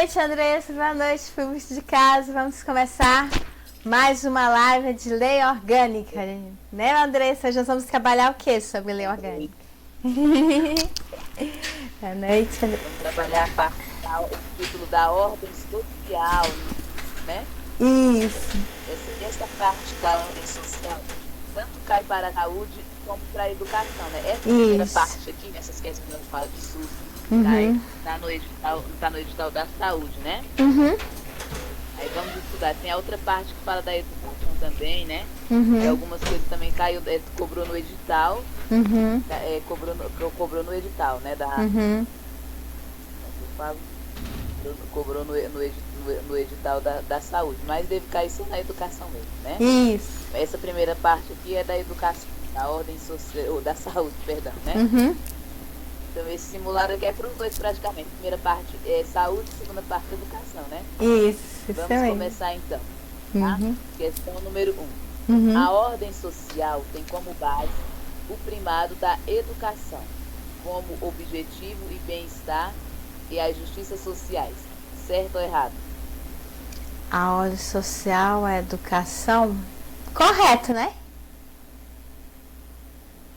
noite, Andressa. Boa noite, filhos de casa. Vamos começar mais uma live de lei orgânica, né, Andressa? Hoje nós vamos trabalhar o que sobre lei orgânica? Boa noite, Andressa. Vamos trabalhar o título da ordem social, né? Isso. Essa parte da ordem social tanto cai para a saúde como para a educação, né? Essa primeira parte aqui, nessas questões que eu falo de SUS, tá no edital da saúde, né? Uhum. Aí vamos estudar. Tem a outra parte que fala da educação também, né? Uhum. Algumas coisas também cobrou no edital. Uhum. Cobrou no edital, né? Uhum. Eu falo, cobrou no edital da saúde, mas deve cair só na educação mesmo, né? Isso. Essa primeira parte aqui é da educação, da ordem social, da saúde, perdão, né? Uhum. Então esse simulado aqui é para os dois praticamente. Primeira parte é saúde, segunda parte é educação, né? Isso. Vamos começar então, tá? Uhum. Questão número 1. Uhum. A ordem social tem como base o primado da educação, como objetivo e bem-estar e as justiças sociais. Certo ou errado? A ordem social, a educação. Correto, né?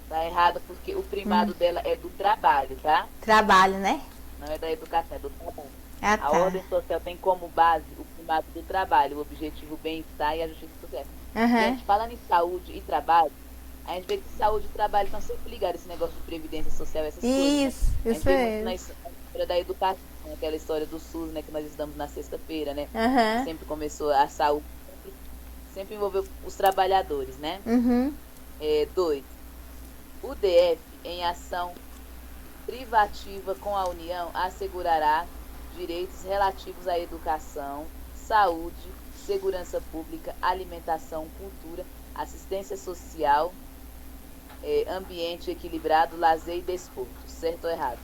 Tá errado porque o primado dela é do trabalho, tá? Trabalho, né? Não é da educação, é do trabalho. Ah, tá. A ordem social tem como base o primado do trabalho, o objetivo bem-estar e a justiça social. Uhum. Gente, falando em saúde e trabalho, a gente vê que saúde e trabalho estão sempre ligados, esse negócio de previdência social, essas coisas. Isso, Né? isso A gente vê mesmo. muito na história da educação, aquela história do SUS, né, que nós estudamos na sexta-feira, né? Uhum. Sempre começou a saúde, sempre envolveu os trabalhadores, né? Uhum. 2. O DF, em ação privativa com a União, assegurará direitos relativos à educação, saúde, segurança pública, alimentação, cultura, assistência social, ambiente equilibrado, lazer e desporto. Certo ou errado?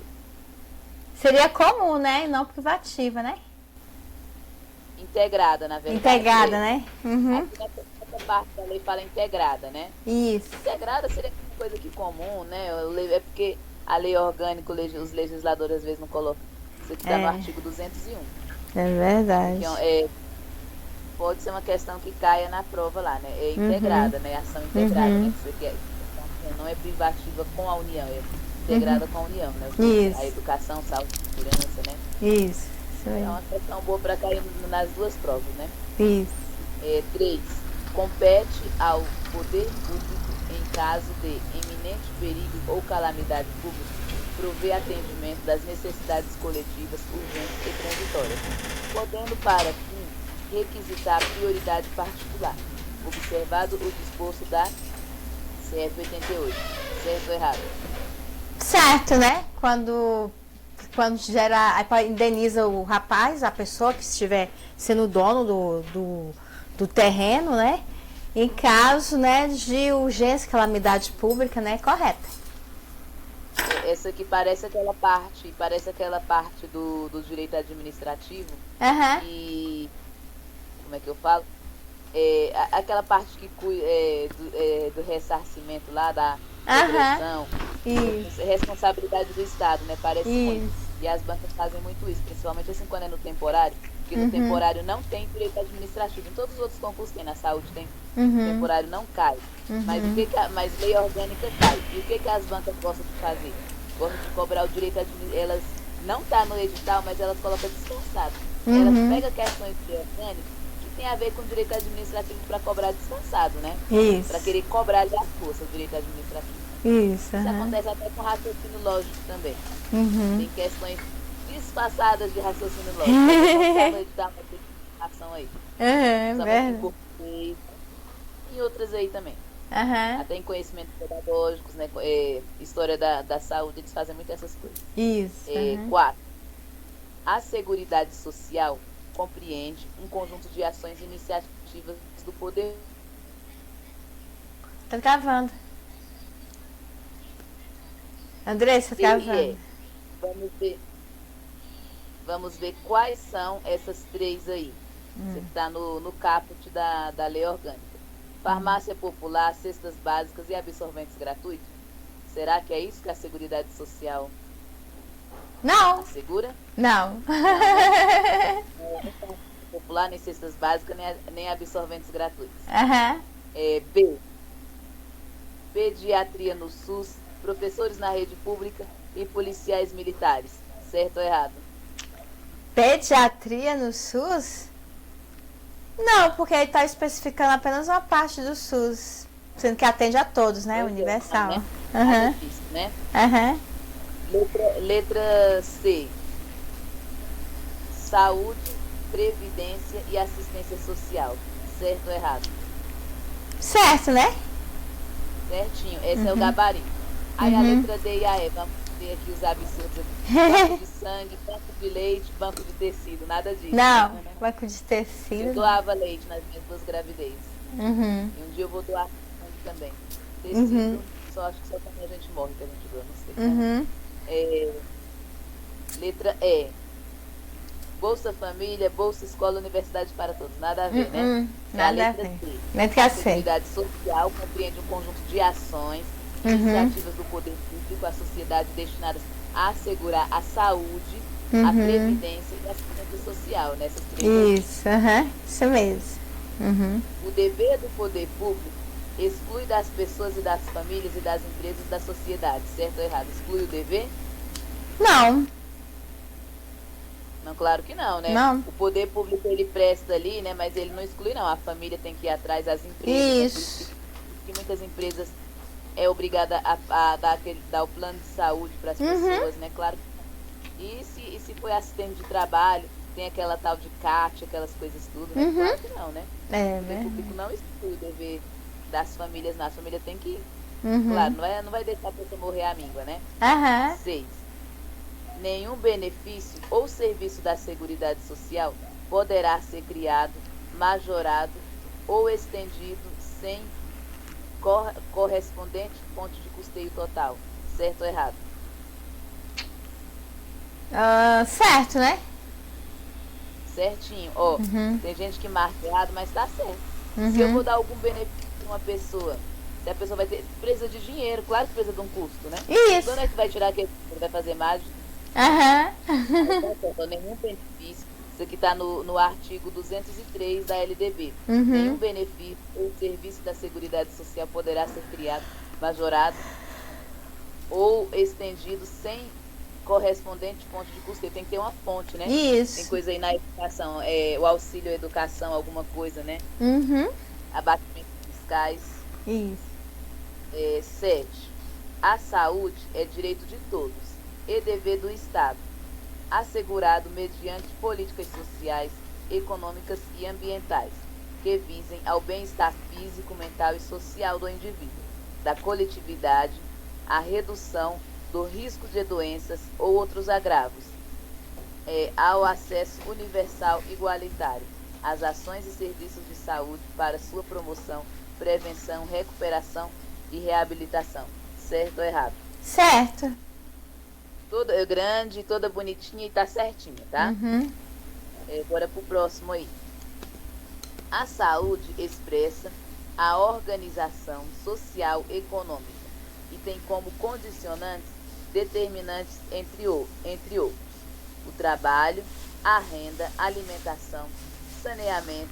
Seria comum, né? E não privativa, né? Integrada, na verdade. Integrada, né? Uhum. Aqui nessa parte da lei fala integrada, né? Isso. Integrada seria uma coisa que comum, né? É porque a lei orgânica, os legisladores às vezes não colocam. Isso aqui está no artigo 201. É verdade. Então, pode ser uma questão que caia na prova lá, né? É integrada, né? Ação integrada, né? Isso aqui não é privativa com a União, é integrada com a União, né? Isso. A educação, saúde, segurança, né? Isso. É uma questão boa para cair nas duas provas, né? Isso. 3. Compete ao poder público, em caso de iminente perigo ou calamidade pública, prover atendimento das necessidades coletivas urgentes e transitórias, podendo para fim requisitar prioridade particular, observado o disposto da CF 88. Certo ou errado? Certo, né? Quando gera, indeniza o rapaz, a pessoa que estiver sendo dono do terreno, né? Em caso, né, de urgência, calamidade pública, né? Correto. Essa aqui parece aquela parte do direito administrativo. Uhum. E como é que eu falo? Aquela parte que do ressarcimento lá, da regressão, responsabilidade do Estado, né? Parece muito. E as bancas fazem muito isso, principalmente assim quando é no temporário, porque no temporário não tem direito administrativo. Em todos os outros concursos tem, na saúde tem, no temporário não cai. Mas lei orgânica cai. E o que as bancas gostam de fazer? Gostam de cobrar o direito administrativo. Elas não tá no edital, mas elas colocam descansado. Elas pegam questões de lei orgânica que tem a ver com direito administrativo para cobrar descansado, né? Isso. Para querer cobrar de força o direito administrativo. Isso. Isso acontece até com raciocínio lógico também. Tem questões disfarçadas de raciocínio lógico. Você dar uma ação aí. Verdade. E outras aí também. Até em conhecimentos pedagógicos, né? História da saúde, eles fazem muito essas coisas. Isso. 4. A Seguridade Social compreende um conjunto de ações e iniciativas do poder. Tá travando. Andressa, tá travando. Vamos ver quais são essas três aí. Você está no caput da lei orgânica. Farmácia popular, cestas básicas e absorventes gratuitos. Será que é isso que a Seguridade Social Não. assegura? Não. popular, nem cestas básicas, nem absorventes gratuitos. Aham. B. Pediatria no SUS, professores na rede pública e policiais militares. Certo ou errado? Pediatria no SUS? Não, porque ele está especificando apenas uma parte do SUS. Sendo que atende a todos, né? Universal. Né? Aham. Difícil, né? Aham. Letra C. Saúde, previdência e assistência social. Certo ou errado? Certo, né? Certinho. Esse é o gabarito. Aí a letra D e a E. Vamos ver aqui os absurdos aqui. Banco de sangue, banco de leite, banco de tecido. Nada disso. Não, banco de tecido. Eu doava leite nas minhas 2 gravidezes. E um dia eu vou doar sangue também. Tecido, só acho que só quando a gente morre que a gente doa, não sei. Letra E. Bolsa Família, Bolsa Escola, Universidade para Todos. Nada a ver, né? Nada a ver. Letra C. A Seguridade Social compreende um conjunto de ações, iniciativas do poder público, a sociedade destinadas a assegurar a saúde, a previdência e a assistência social, né? Essas 3 Isso, isso mesmo. O dever do poder público exclui das pessoas e das famílias e das empresas da sociedade, certo ou errado? Exclui o dever? Não. Não, claro que não, né? Não. O poder público ele presta ali, né? Mas ele não exclui, não. A família tem que ir atrás das empresas. Isso. Né? Por que muitas empresas é obrigada a dar o plano de saúde para as pessoas, né? Claro que não. E se for assistente de trabalho, tem aquela tal de CAT, aquelas coisas tudo, né? Claro que não, né? O poder público não exclui o dever das famílias, não. A família tem que ir. Claro, não vai deixar a pessoa morrer à míngua, né? 6. Nenhum benefício ou serviço da Seguridade Social poderá ser criado, majorado ou estendido sem correspondente fonte de custeio total. Certo ou errado? Certo, né? Certinho. Ó, tem gente que marca errado, mas tá certo. Se eu vou dar algum benefício para uma pessoa, se a pessoa precisa de dinheiro, claro que precisa de um custo, né? Isso. Quando é que vai tirar aquele dinheiro? Vai fazer mágica? Nenhum benefício. Isso aqui está no artigo 203 da LDB. Nenhum benefício ou serviço da Seguridade Social poderá ser criado, majorado ou estendido sem correspondente fonte de custeio. Tem que ter uma fonte, né? Isso. Tem coisa aí na educação, o auxílio à educação, alguma coisa, né? Abatimentos fiscais. Isso. 7. A saúde é direito de todos e dever do Estado, assegurado mediante políticas sociais, econômicas e ambientais, que visem ao bem-estar físico, mental e social do indivíduo, da coletividade, a redução do risco de doenças ou outros agravos, ao acesso universal igualitário, às ações e serviços de saúde para sua promoção, prevenção, recuperação e reabilitação. Certo ou errado? Certo. Toda grande, toda bonitinha e tá certinho, tá? Bora pro próximo aí. A saúde expressa a organização social econômica e tem como condicionantes determinantes entre outros: o trabalho, a renda, a alimentação, saneamento,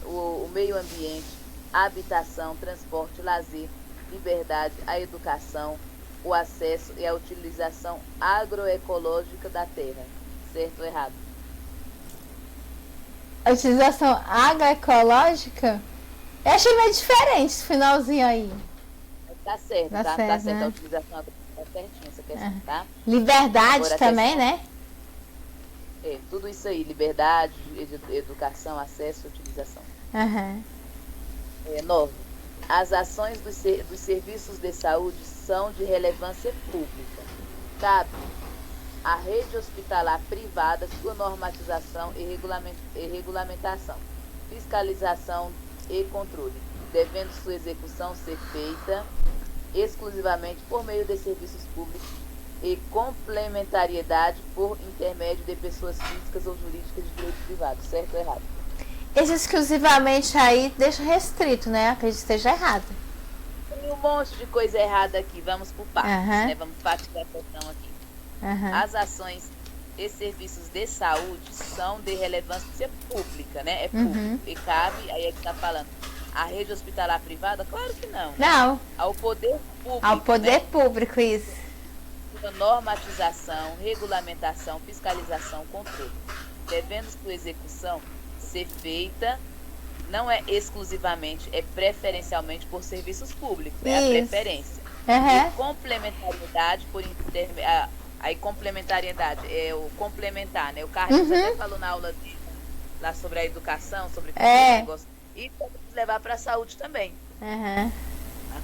o meio ambiente, a habitação, transporte, lazer, liberdade, a educação, o acesso e a utilização agroecológica da terra. Certo ou errado? A utilização agroecológica? Eu achei meio diferente esse finalzinho aí. Tá certo, Tá tá certo, certo. né? A utilização agroecológica tá certinho essa questão, tá? Liberdade Agora, também, né? Tudo isso aí, liberdade, educação, acesso e utilização. 9. As ações dos serviços de saúde são de relevância pública. Cabe à rede hospitalar privada sua normatização e regulamentação, fiscalização e controle, devendo sua execução ser feita exclusivamente por meio de serviços públicos e complementariedade por intermédio de pessoas físicas ou jurídicas de direito privado. Certo ou errado? Esse exclusivamente aí deixa restrito, né? Acredito que esteja errado. Tem um monte de coisa errada aqui. Vamos por partes, né? Vamos partir da questão aqui. As ações esses serviços de saúde são de relevância pública, né? É público. E cabe, aí é que está falando, a rede hospitalar privada? Claro que não. Não. Ao poder público. Ao poder público, isso. Normatização, regulamentação, fiscalização, controle. Devendo sua execução ser feita, não é exclusivamente, é preferencialmente por serviços públicos. É a preferência. E complementariedade por intermédio. Aí complementariedade é o complementar, né? O Carlinhos até falou na aula dele, lá sobre a educação, sobre esse negócio. E podemos levar para a saúde também. A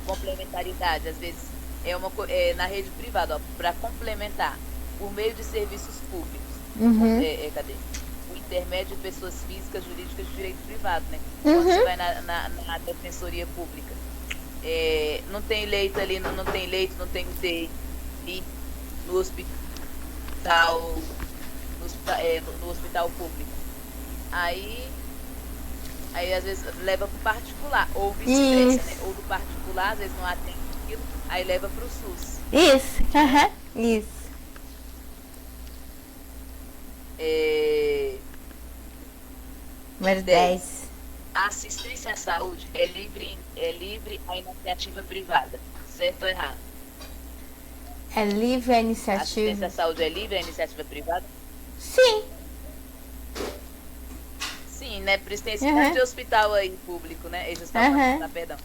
complementariedade, às vezes, na rede privada, para complementar, por meio de serviços públicos. Cadê? O intermédio de pessoas físicas, jurídicas de direito privado, né? Quando você vai na defensoria pública, não tem leito ali, não tem leito, não tem UTI. E no hospital, no hospital público. Aí às vezes leva para o particular, ou vice-versa, né? Ou do particular, às vezes não atende aquilo, aí leva para o SUS. Isso, isso. Número 10. A assistência à saúde é livre à iniciativa privada, certo ou errado? É livre a A iniciativa? assistência à saúde é livre à iniciativa privada? Sim. Sim, né? Por isso tem esse monte de hospital aí público, né? Perdão.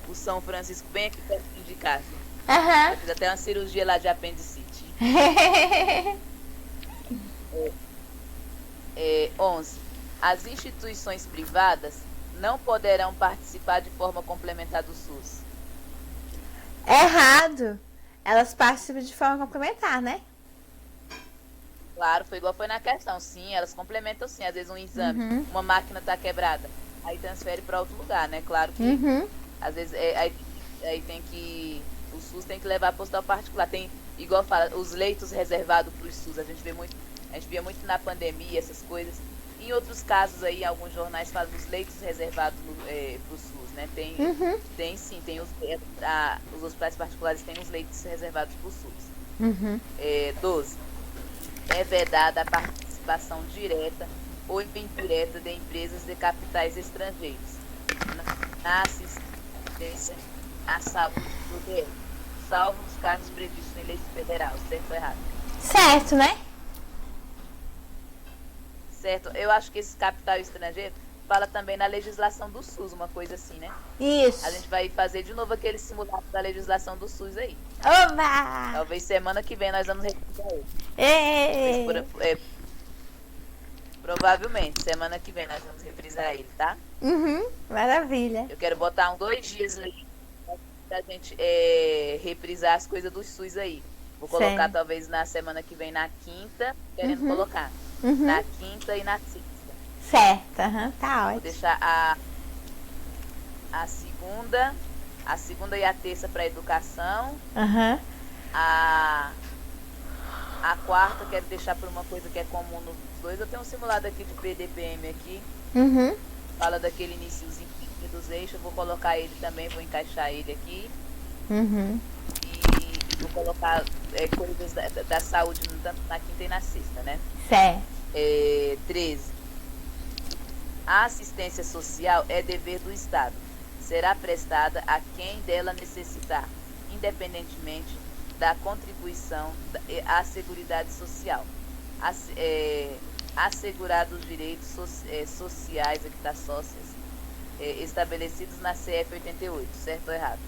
O São Francisco, bem aqui perto de casa. Eu fiz até uma cirurgia lá de apendicite. 11. As instituições privadas não poderão participar de forma complementar do SUS. Errado. Elas participam de forma complementar, né? Claro, foi igual foi na questão. Sim, elas complementam sim. Às vezes um exame, uma máquina está quebrada, aí transfere para outro lugar, né? Claro que às vezes aí tem que... O SUS tem que levar para o hospital particular. Tem, igual fala, os leitos reservados para o SUS. A gente via muito na pandemia, essas coisas. Em outros casos aí, alguns jornais falam dos leitos reservados para o SUS, né? Tem sim, tem os hospitais particulares têm os leitos reservados para o SUS. 12. É vedada a participação direta ou indireta de empresas de capitais estrangeiros na assistência à saúde do DF, salvo os casos previstos em lei federal, certo ou errado? Certo, né? Certo. Eu acho que esse capital estrangeiro fala também na legislação do SUS, uma coisa assim, né? Isso. A gente vai fazer de novo aquele simulado da legislação do SUS aí. Oba! Talvez semana que vem nós vamos revisar ele. Provavelmente, semana que vem nós vamos reprisar ele, tá? Maravilha. Eu quero botar 2 dias aí pra gente reprisar as coisas do SUS aí. Vou colocar talvez na semana que vem, na quinta, querendo colocar. Na quinta e na sexta. Certo, tá ótimo. Vou deixar a segunda e a terça para educação. A quarta eu quero deixar por uma coisa que é comum nos dois. Eu tenho um simulado aqui de PDPM aqui. Fala daquele iniciozinho dos eixos. Eu vou colocar ele também, vou encaixar ele aqui. E vou colocar coisas da saúde tanto na quinta e na sexta, né? Certo. 13. A assistência social é dever do Estado. Será prestada a quem dela necessitar, independentemente da contribuição à Seguridade Social. Assegurados os direitos sociais, aqui tá sócias, estabelecidos na CF 88, certo ou errado?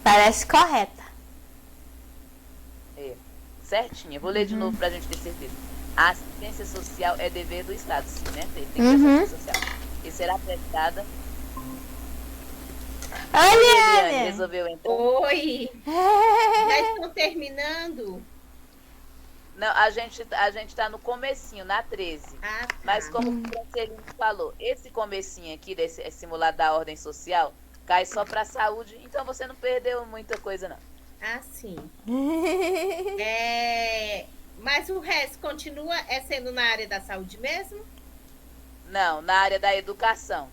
Parece correta. Certinha. Vou ler de novo pra gente ter certeza. A assistência social é dever do Estado, sim, né? Tem que ter assistência social. E será prestada. Olha! Resolveu entrar. Oi! Já estão terminando? Não, a gente tá no comecinho, na 13. Tá. Mas como o Francelino falou, esse comecinho aqui, desse simulado da ordem social, cai só pra saúde, então você não perdeu muita coisa, não. Ah, sim. Mas o resto continua sendo na área da saúde mesmo? Não, na área da educação.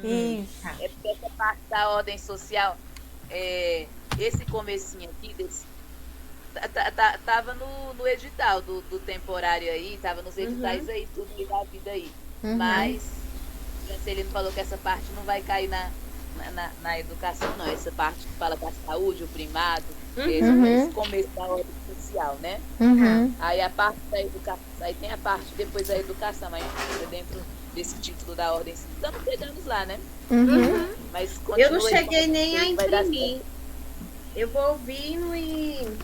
Isso. É porque essa parte da ordem social, esse comecinho aqui, Tava no edital do temporário aí, tava nos editais aí, tudo aí da vida aí. Mas o Juscelino falou que essa parte não vai cair na educação, não. Essa parte que fala da saúde, o primado, esse começo da ordem social, né? Aí a parte da educação, aí tem a parte depois da educação, mas dentro desse título da ordem, estamos chegando lá, né? Mas eu não cheguei nem a imprimir. Eu vou ouvindo e...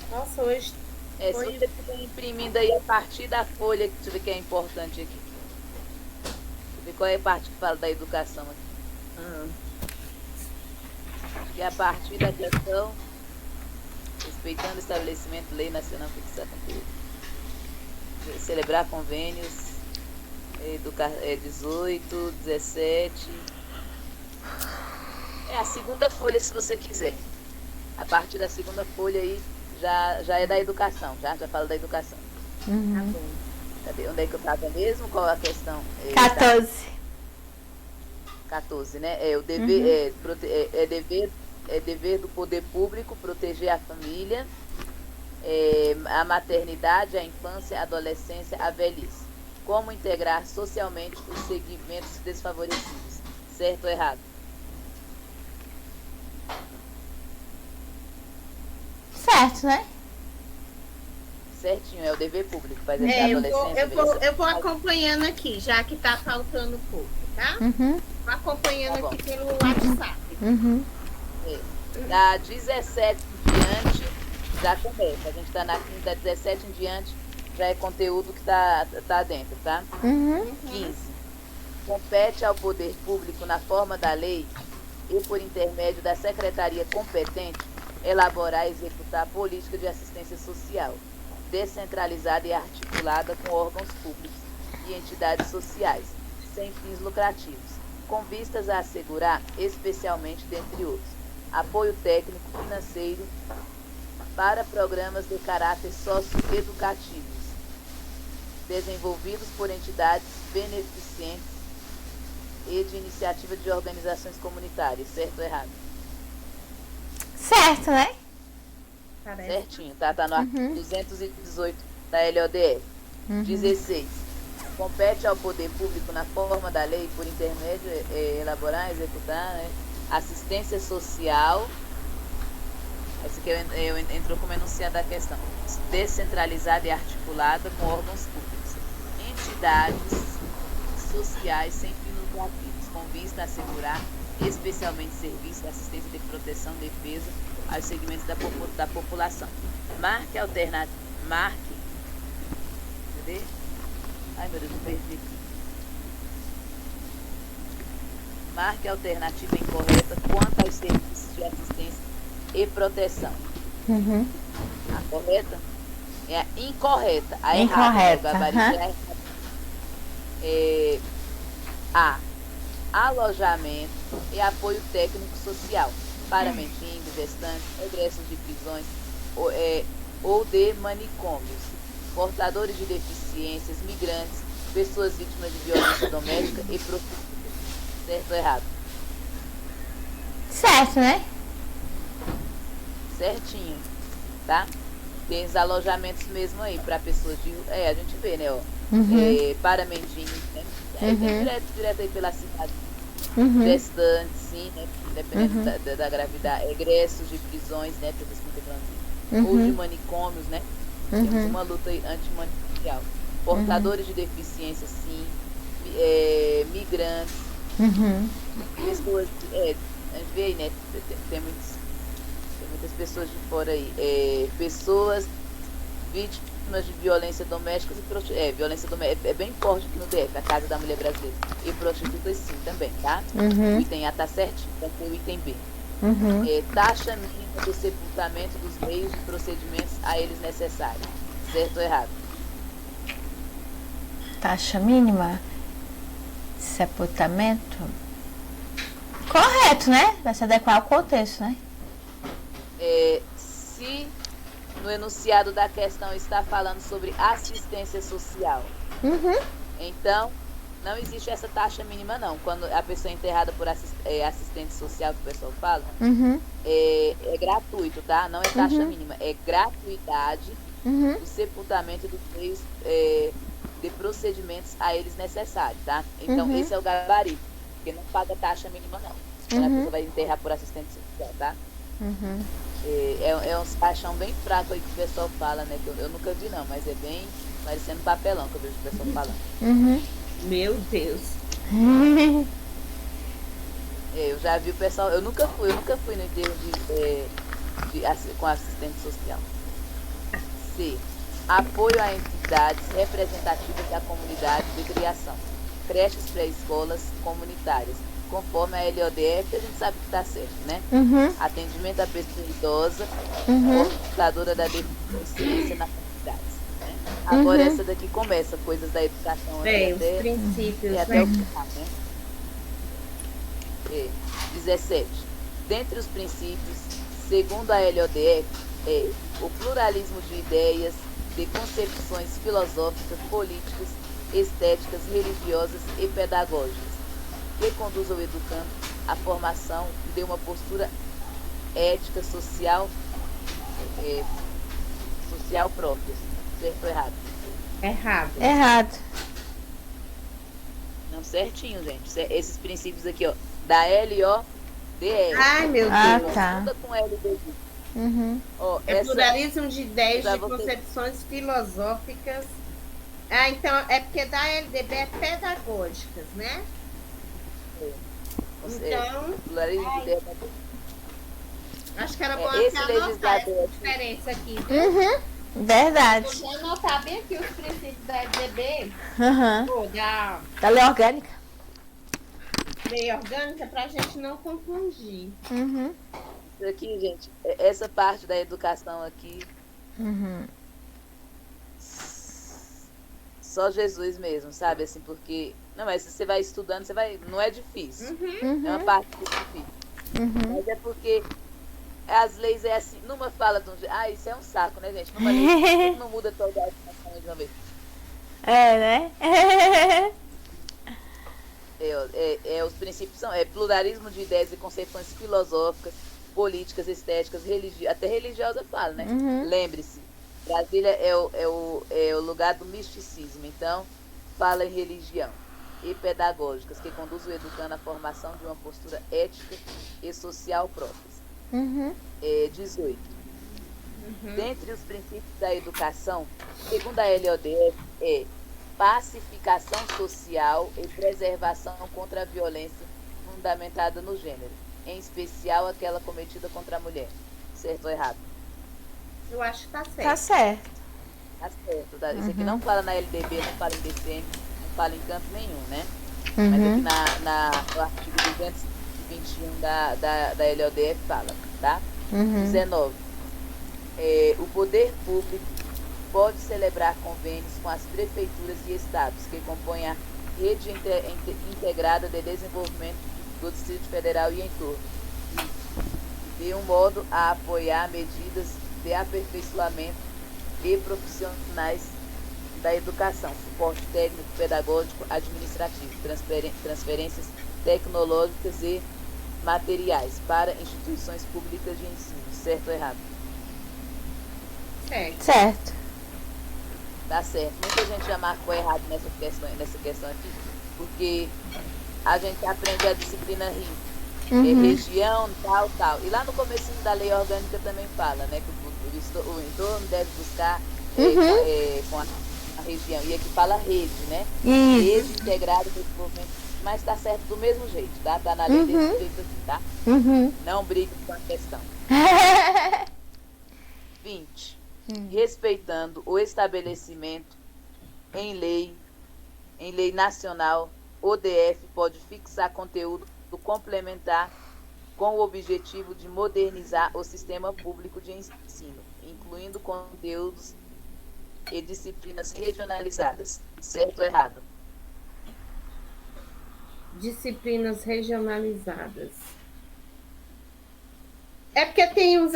Nossa, hoje... Se você estiver imprimindo aí a partir da folha, deixa eu ver que é importante aqui. Deixa eu ver qual é a parte que fala da educação aqui. E a partir da questão, respeitando o estabelecimento, lei nacional fixar conteúdo. Celebrar convênios, 18, 17. É a segunda folha, se você quiser. A partir da segunda folha aí já é da educação, já fala da educação. Tá bom. Cadê? Onde é que eu estava mesmo? Qual é a questão? 14, né? O dever, dever do poder público proteger a família, a maternidade, a infância, a adolescência, a velhice. Como integrar socialmente os segmentos desfavorecidos. Certo ou errado? Certo, né? Certinho, é o dever público. Fazer adolescência, eu vou acompanhando aqui, já que tá faltando um pouco, tá? Vou acompanhando aqui pelo WhatsApp. Da 17 em diante, já começa. A gente está na 15, da 17 em diante, já é conteúdo que tá dentro, tá? 15. Compete ao poder público, na forma da lei e por intermédio da secretaria competente, elaborar e executar política de assistência social, descentralizada e articulada com órgãos públicos e entidades sociais, sem fins lucrativos, com vistas a assegurar, especialmente dentre outros, apoio técnico financeiro para programas de caráter socioeducativos, desenvolvidos por entidades beneficentes e de iniciativa de organizações comunitárias, certo ou errado? Certo, né? Parece. Certinho, tá no artigo 218 da LODF. 16. Compete ao poder público, na forma da lei, por intermédio, elaborar, executar, assistência social. Esse aqui entrou como enunciado da questão. Descentralizada e articulada com órgãos públicos. Entidades sociais sem fins lucrativos, com vista a assegurar especialmente serviços de assistência de proteção e defesa aos segmentos da população. Marque alternativa. Cadê? Ai, meu Deus, não perdi aqui. Marque a alternativa incorreta quanto aos serviços de assistência e proteção. A correta? É a incorreta. A incorreta. Errada, A. Alojamento e apoio técnico social para mendigos, gestantes, egressos de prisões ou de manicômios, portadores de deficiências, migrantes, pessoas vítimas de violência doméstica e prostitutas. Certo ou errado? Certo, né? Certinho, tá? Tem os alojamentos mesmo aí para pessoas de... a gente vê, né, ó. Para mendigos, né? Tem direto aí pela cidade. Gestantes, sim, né? Dependendo da gravidade. Egressos de prisões, né? Pessoas com quebranto. Ou de manicômios, né? Temos uma luta antimanicomial. Portadores de deficiência, sim. Migrantes. Pessoas... a gente vê aí, né? Tem muitas pessoas de fora aí. Pessoas vítimas de violência doméstica e violência doméstica é bem forte aqui no DF, a Casa da Mulher Brasileira. E prostitutas sim também, tá? O item A tá certinho, vai ter o item B. Taxa mínima do sepultamento dos meios e procedimentos a eles necessários. Certo ou errado? Taxa mínima? Sepultamento? Correto, né? Vai se adequar ao contexto, né? Se no enunciado da questão está falando sobre assistência social, então não existe essa taxa mínima, não. Quando a pessoa é enterrada por assistente social, que o pessoal fala, é gratuito, tá? Não é taxa mínima, é gratuidade do sepultamento dos meios de procedimentos a eles necessários, tá? Então, esse é o gabarito, porque não paga taxa mínima, não. Quando a pessoa vai enterrar por assistente social, tá? É uns caixão bem fraco aí que o pessoal fala, né? Que eu nunca vi, não, mas é bem parecendo papelão que eu vejo o pessoal falando. Meu Deus. Eu já vi o pessoal, eu nunca fui no enterro com assistente social. C. Apoio a entidades representativas da comunidade de criação, creches pré-escolas comunitárias, conforme a LODF, a gente sabe que está certo, né? Atendimento à pessoa idosa, portadora da deficiência na comunidade. Né? Agora essa daqui começa, coisas da educação. Os princípios, e até o final, né? 17. Dentre os princípios, segundo a LODF, o pluralismo de ideias, de concepções filosóficas, políticas, estéticas, religiosas e pedagógicas, que conduz o educando à formação de uma postura ética, social própria. Certo ou errado? Errado. Não, certinho, gente. Esses princípios aqui, ó, da LODF. Ai, meu Deus. Tá. Tudo com LDB. Ó, pluralismo de ideias, de concepções filosóficas. Então, é porque da LDB é pedagógicas, né? Então, pluralismo de ideias. Acho que era bom esse até anotar essa legislador diferença aqui, viu? Verdade. Vou anotar bem aqui os princípios da LDB. Da lei orgânica. Lei orgânica, pra gente não confundir. Isso aqui, gente, essa parte da educação aqui, só Jesus mesmo, sabe? Assim, porque... Não, mas se você vai estudando, não é difícil. É uma parte que é difícil. Mas é porque as leis é assim, numa fala de um jeito... isso é um saco, né, gente? Numa lei não muda toda a educação de uma vez. Né? Os princípios são pluralismo de ideias e concepções filosóficas, políticas, estéticas, até religiosa fala, né? Lembre-se, Brasília é o lugar do misticismo, então fala em religião. E pedagógicas, que conduz o educando à formação de uma postura ética e social próprias. 18. Dentre os princípios da educação, segundo a LODF, pacificação social e preservação contra a violência fundamentada no gênero, em especial aquela cometida contra a mulher. Certo ou errado? Eu acho que tá certo. Tá certo. Tá certo. Tá? Isso aqui não fala na LDB, não fala em DCM, não fala em canto nenhum, né? Mas aqui no artigo 221 da LODF fala, tá? 19. O poder público pode celebrar convênios com as prefeituras e estados que compõem a rede integrada de desenvolvimento do Distrito Federal e entorno, de um modo a apoiar medidas de aperfeiçoamento e profissionais da educação, suporte técnico, pedagógico, administrativo, transferências tecnológicas e materiais para instituições públicas de ensino. Certo ou errado? Certo. Tá certo. Muita gente já marcou errado nessa questão aqui, porque a gente aprende a disciplina RIM, região, tal. E lá no comecinho da lei orgânica também fala, né, que o entorno deve buscar com a região. E aqui fala rede, né? Rede integrada de desenvolvimento. Mas tá certo do mesmo jeito, tá? Tá na lei desse jeito aqui, tá? Não brigue com a questão. 20. Respeitando o estabelecimento em lei nacional, o DF pode fixar conteúdo complementar com o objetivo de modernizar o sistema público de ensino, incluindo conteúdos e disciplinas regionalizadas. Certo ou errado? Disciplinas regionalizadas. É porque tem os...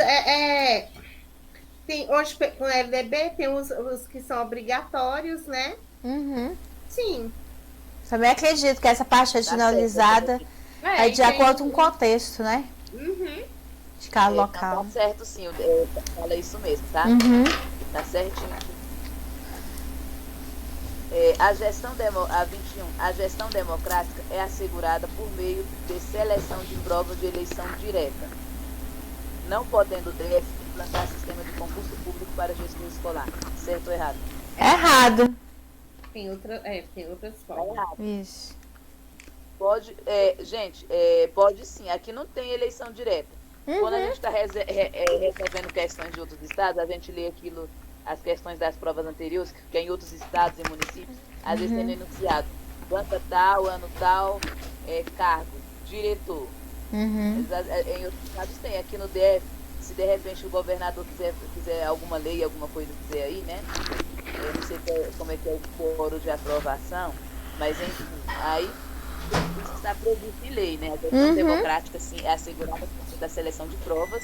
tem, hoje, com o LDB, tem os que são obrigatórios, né? Sim. Também acredito que essa parte regionalizada é de acordo com o contexto, né? De cada local. Tá certo, sim. Fala isso mesmo, tá? Tá certinho. A gestão democrática é assegurada por meio de seleção de prova de eleição direta, não podendo o DF implantar sistema de concurso público para gestor escolar. Certo ou errado? Errado. Tem outras formas. Isso. Pode, gente, pode sim. Aqui não tem eleição direta. Quando a gente está resolvendo questões de outros estados, a gente lê aquilo, as questões das provas anteriores, que é em outros estados e municípios, às vezes tem enunciado banca tal, ano tal, cargo, diretor. Em outros estados tem. Aqui no DF, se de repente o governador quiser alguma lei, alguma coisa quiser aí, né? Eu não sei como é que é o foro de aprovação, mas enfim, aí isso está previsto em lei, né? A gestão democrática, sim, é assegurada da seleção de provas,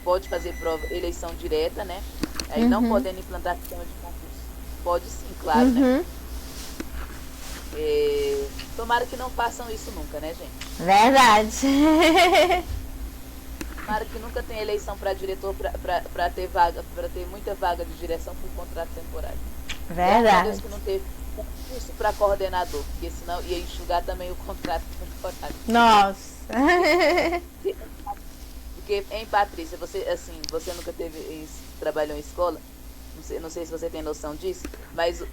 pode fazer eleição direta, né? Aí não podendo implantar sistema de concurso. Pode sim, claro, né? Tomara que não façam isso nunca, né, gente? Verdade. Tomara que nunca tenha eleição para diretor para ter muita vaga de direção por contrato temporário. Verdade. Deus que não teve concurso para coordenador, porque senão ia enxugar também o contrato temporário. Nossa. Porque, hein, Patrícia, você nunca trabalhou em escola, não sei se você tem noção disso, mas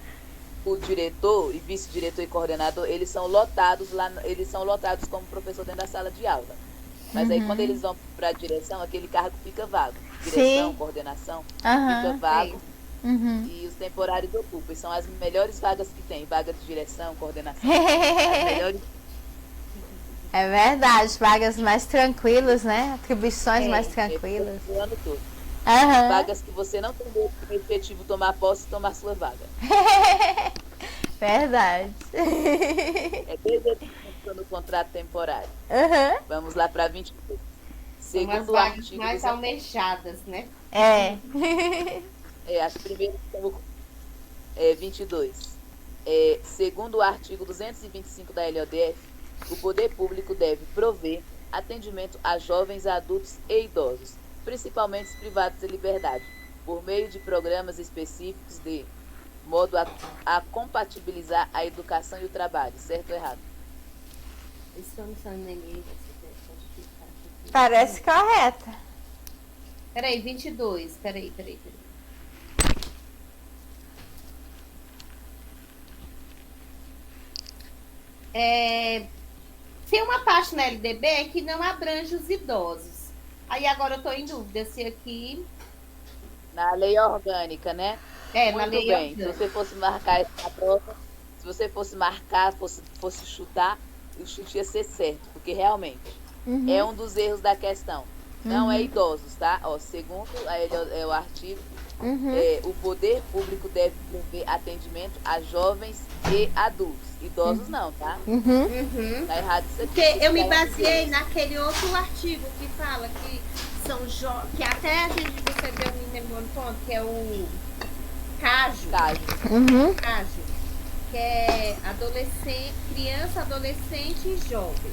o diretor e vice-diretor e coordenador, eles são lotados como professor dentro da sala de aula. Mas aí quando eles vão para a direção, aquele cargo fica vago. Direção, coordenação, fica vago. E os temporários ocupam. E são as melhores vagas que tem. Vaga de direção, coordenação. As melhores. É verdade. Vagas mais tranquilas, né? Atribuições mais tranquilas. O ano todo. Vagas que você não tem o efetivo tomar posse e tomar sua vaga. Verdade. É desde no contrato temporário. Vamos lá para 22. Segundo o artigo mais almejadas, né? As primeiras são 22. Segundo o artigo 225 da LODF, o poder público deve prover atendimento a jovens, adultos e idosos, principalmente os privados de liberdade, por meio de programas específicos de modo a compatibilizar a educação e o trabalho. Certo ou errado? Parece correta. Peraí, 22. Peraí. Tem uma parte na LDB que não abrange os idosos. Aí agora eu estou em dúvida se aqui... Na lei orgânica, né? Na lei orgânica. Se você fosse marcar essa prova, se você fosse marcar, fosse chutar, o chute ia ser certo, porque realmente é um dos erros da questão. Não é idosos, tá? Segundo o artigo, o poder público deve prover atendimento a jovens e adultos. Idosos não, tá? Tá errado isso aqui. Porque eu me baseei naquele outro artigo que fala que são jovens, que até a gente recebeu no ponto, que é o CAJO. CAJO. Que é criança, adolescente e jovem.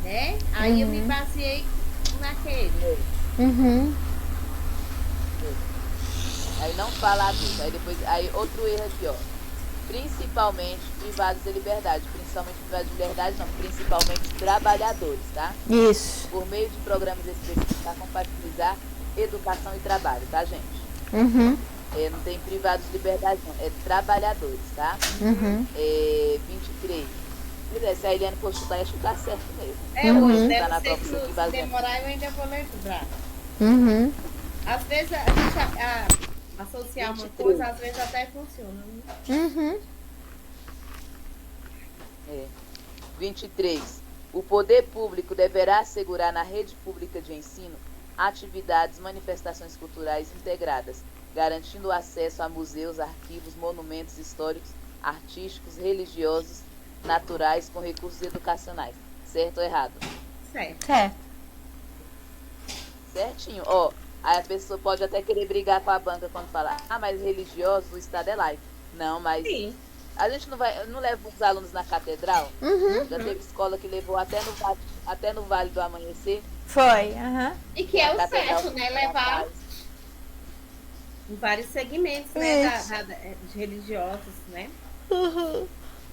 Né? Aí eu me baseei naquele. Aí não fala adulto. Aí outro erro aqui, ó. Principalmente privados de liberdade. Principalmente privados de liberdade, não. Principalmente trabalhadores, tá? Isso. Por meio de programas específicos para compatibilizar educação e trabalho, tá, gente? Não tem privados de liberdade, não. É trabalhadores, tá? 23. Se a Eliane for chutar, ia chutar certo mesmo. Hoje, né? Se demorar, eu ainda vou lembrar. Às vezes a gente associar 23. Uma coisa, às vezes até funciona. 23. O poder público deverá assegurar na rede pública de ensino atividades, manifestações culturais integradas, garantindo o acesso a museus, arquivos, monumentos históricos, artísticos, religiosos, naturais, com recursos educacionais. Certo ou errado? Certo. Certinho. Aí a pessoa pode até querer brigar com a banca quando fala, mas religiosos, o Estado é laico. Não, mas sim. A gente não leva os alunos na catedral? Já teve escola que levou até no Vale do Amanhecer. Foi, E que é o certo, né? Levar em vários segmentos, né? De religiosos, né?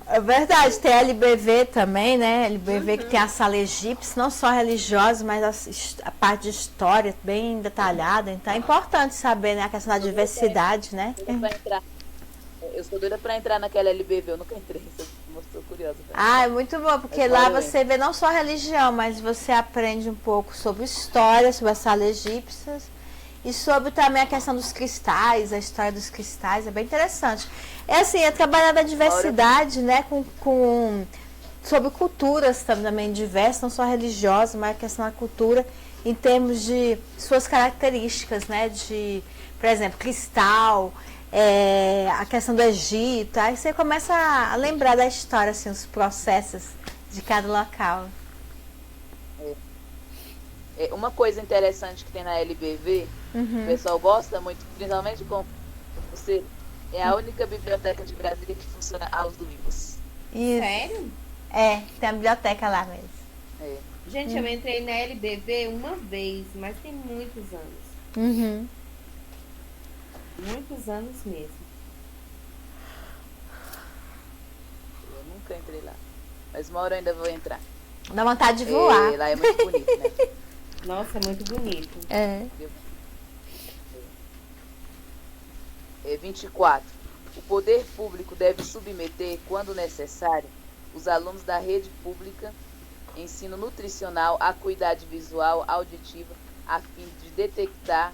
É verdade, tem a LBV também, né? LBV que tem a sala egípcia, não só religiosa, mas a parte de história bem detalhada. Então é importante saber, né, a questão da diversidade, né? Eu sou doida pra entrar naquela LBV, eu nunca entrei, estou curiosa. É muito bom, porque lá você vê não só religião, mas você aprende um pouco sobre história, sobre as salas egípcias e sobre também a questão dos cristais, a história dos cristais, é bem interessante. É assim, é trabalhar da diversidade, né, sobre culturas também diversas, não só religiosas, mas a questão da cultura em termos de suas características, né, por exemplo, cristal, a questão do Egito, aí você começa a lembrar da história, assim, os processos de cada local. Uma coisa interessante que tem na LBV, o pessoal gosta muito, principalmente com você, é a única biblioteca de Brasília que funciona aos domingos. Isso. Sério? Tem a biblioteca lá mesmo. Gente, eu entrei na LBV uma vez, mas tem muitos anos. Muitos anos mesmo. Eu nunca entrei lá. Mas uma hora eu ainda vou entrar. Dá vontade de voar. Lá é muito bonito, né? Nossa, é muito bonito. 24. O poder público deve submeter, quando necessário, os alunos da rede pública ensino nutricional, acuidade visual, auditiva, a fim de detectar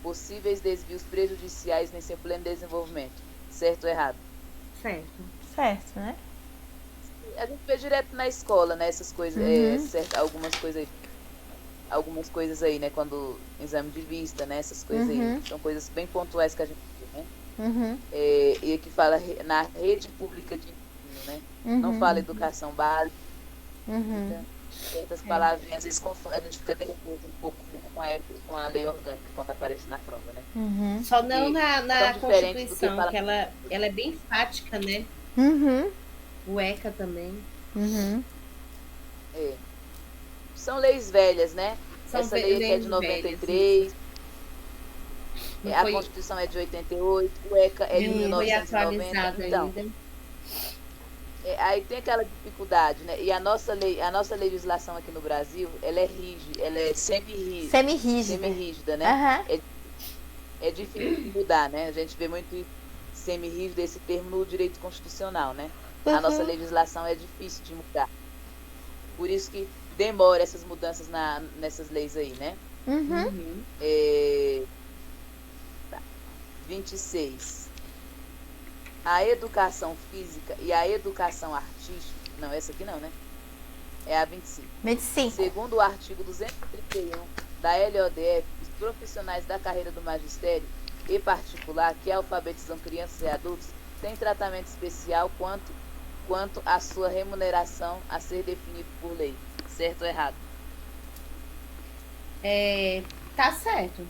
possíveis desvios prejudiciais em seu pleno desenvolvimento. Certo ou errado? Certo, né? A gente vê direto na escola, né? Essas coisas, algumas coisas aí, né? Quando exame de vista, né? Essas coisas aí. São coisas bem pontuais que a gente vê, né? E aqui fala na rede pública de ensino, né? Não fala educação básica. Então, certas palavrinhas, às vezes a gente fica nervoso um pouco com a lei orgânica quando aparece na prova, né? Só não na Constituição, que ela é bem enfática, né? O ECA também. São leis velhas, né? Essa lei aqui é de 93. A Constituição é de 88, o ECA é de 1990. Então, aí tem aquela dificuldade, né? E a nossa legislação aqui no Brasil, ela é rígida, ela é semi-rígida, né? É difícil de mudar, né? A gente vê muito semi-rígido esse termo no direito constitucional, né? A nossa legislação é difícil de mudar. Por isso que demora essas mudanças nessas leis aí, né? 26. A educação física e a educação artística... Não, essa aqui não, né? É a 25. Segundo o artigo 231 da LODF, os profissionais da carreira do magistério e particular que alfabetizam crianças e adultos têm tratamento especial quanto à sua remuneração a ser definido por lei. Certo ou errado? Tá certo.